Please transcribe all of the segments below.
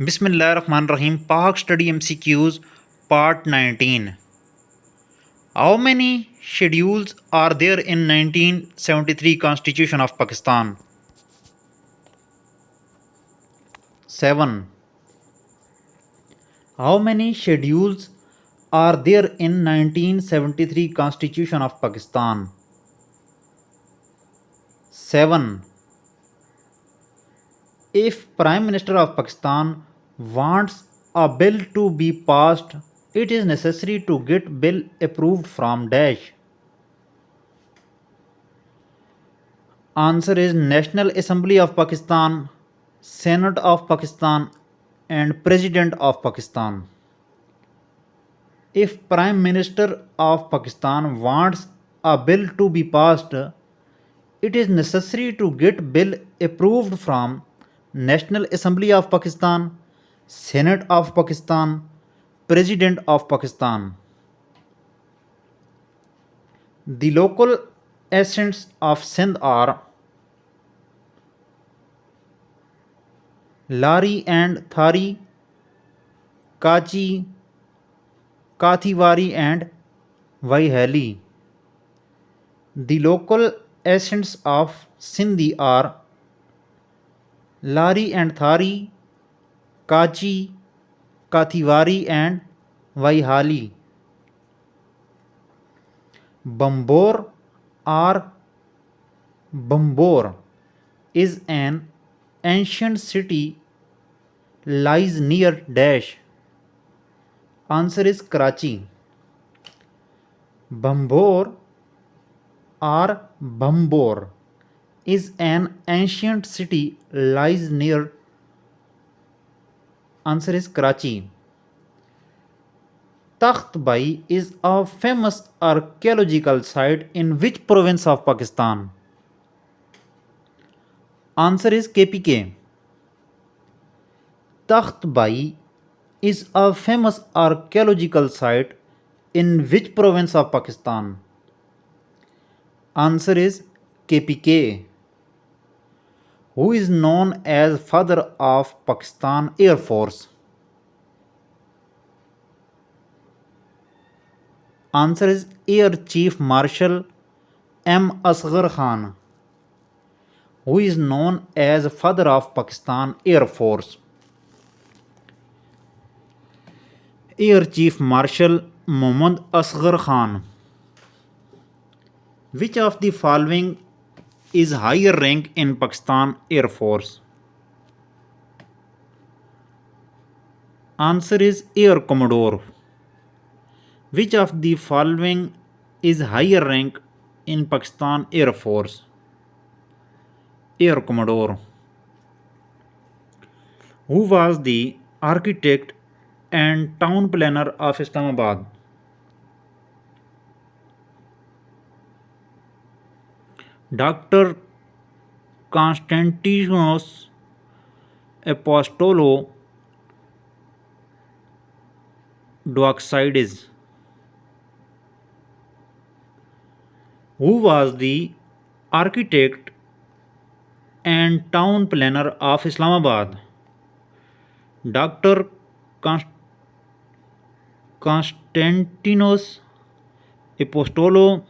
Bismillahirrahmanirrahim. Pak Study MCQs Part 19. How many schedules are there in 1973 Constitution of Pakistan? 7. How many schedules are there in 1973 Constitution of Pakistan? 7. If Prime Minister of Pakistan wants a bill to be passed, it is necessary to get bill approved from dash. Answer is National Assembly of Pakistan, Senate of Pakistan and President of Pakistan. If Prime Minister of Pakistan wants a bill to be passed, it is necessary to get bill approved from National Assembly of Pakistan, Senate of Pakistan, President of Pakistan. The local assents of Sindh are Lari and Thari, Kachi, Kathiwari and Vaihali. The local accents of Sindhi are Lari and Thari, Kachi, Kathiwari and Vaihali. Bambor or Bambor is an ancient city lies near dash. Answer is Karachi. Bambor or Bambor is an ancient city lies near. Answer is Karachi. Takht Bai is a famous archaeological site in which province of Pakistan? Answer is KPK. Takht Bai is a famous archaeological site in which province of Pakistan? Answer is KPK. Who is known as father of Pakistan Air Force? Answer is Air Chief Marshal M. Asghar Khan. Who is known as father of Pakistan Air Force? Air Chief Marshal Mohammad Asghar Khan. Which of the following is higher rank in Pakistan Air Force? Answer is Air Commodore. Which of the following is higher rank in Pakistan Air Force? Air Commodore. Who was the architect and town planner of Islamabad? Dr. Constantinos Apostolo Doxides. Who was the architect and town planner of Islamabad? Dr. Constantinos Apostolo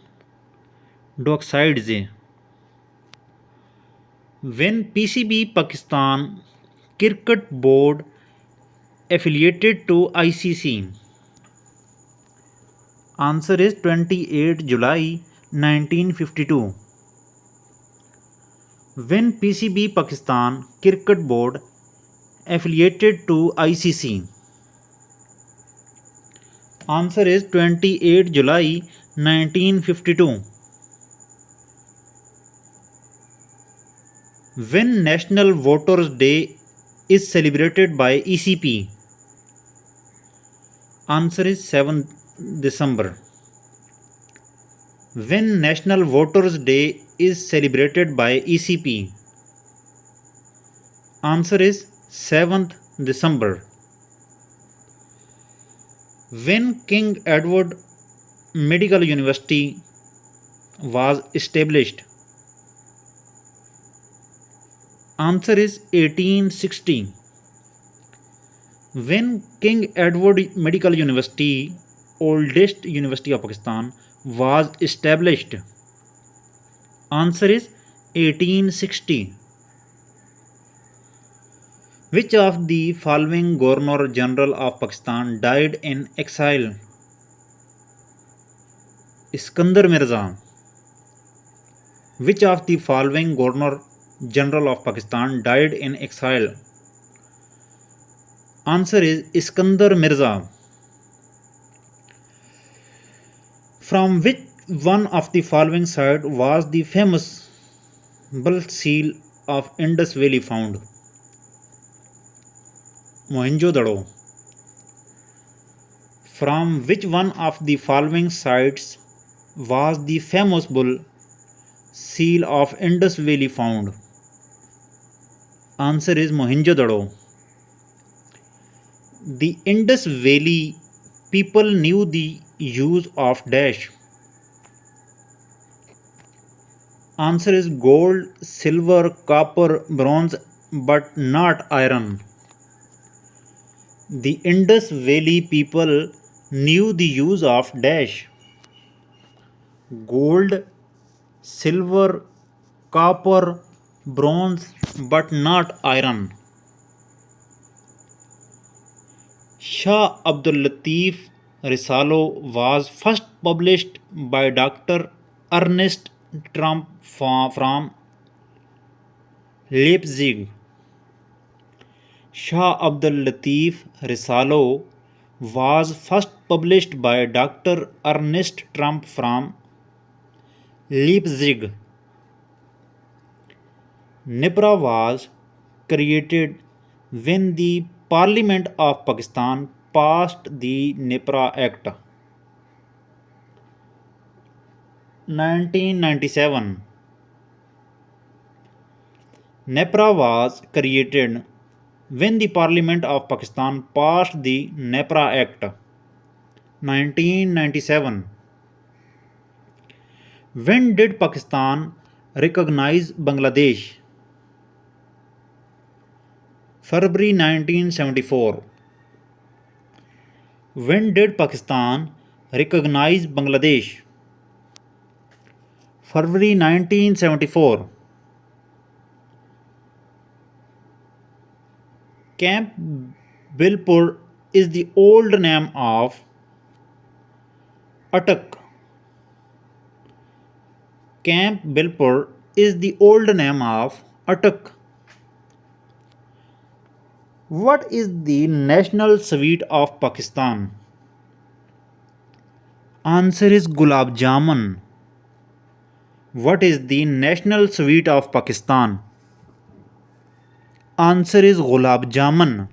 Doxides. When PCB Pakistan Cricket Board affiliated to ICC? Answer is 28 July 1952. When PCB Pakistan Cricket Board affiliated to ICC? Answer is 28 July 1952. When National Voters Day is celebrated by ECP? Answer is 7th December. When National Voters Day is celebrated by ECP? Answer is 7th December. When King Edward Medical University was established? Answer is 1860. When King Edward Medical University, oldest university of Pakistan, was established? Answer is 1860. Which of the following Governor General of Pakistan died in exile? Iskandar Mirza. Which of the following Governor General of Pakistan died in exile? Answer is Iskandar Mirza. From which one of the following site was the famous Bull seal of Indus Valley found? Mohenjo-daro. From which one of the following sites was the famous bull seal of Indus Valley found? Answer is Mohenjo-daro. The Indus Valley people knew the use of dash. Answer is gold, silver, copper, bronze, but not iron. The Indus Valley people knew the use of dash. Gold, silver, copper, bronze, but not iron. Shah Abdul Latif Risalo was first published by Dr. Ernest Trump from Leipzig. Shah Abdul Latif Risalo was first published by Dr. Ernest Trump from Leipzig. NIPRA was created when the Parliament of Pakistan passed the NIPRA Act. 1997. NIPRA was created when the Parliament of Pakistan passed the NIPRA Act. 1997. When did Pakistan recognize Bangladesh? February 1974. When did Pakistan recognize Bangladesh? February 1974. Camp Bilpur is the old name of Attock. Camp Bilpur is the old name of Attock. What is the national sweet of Pakistan? Answer is Gulab Jamun. What is the national sweet of Pakistan? Answer is Gulab Jamun.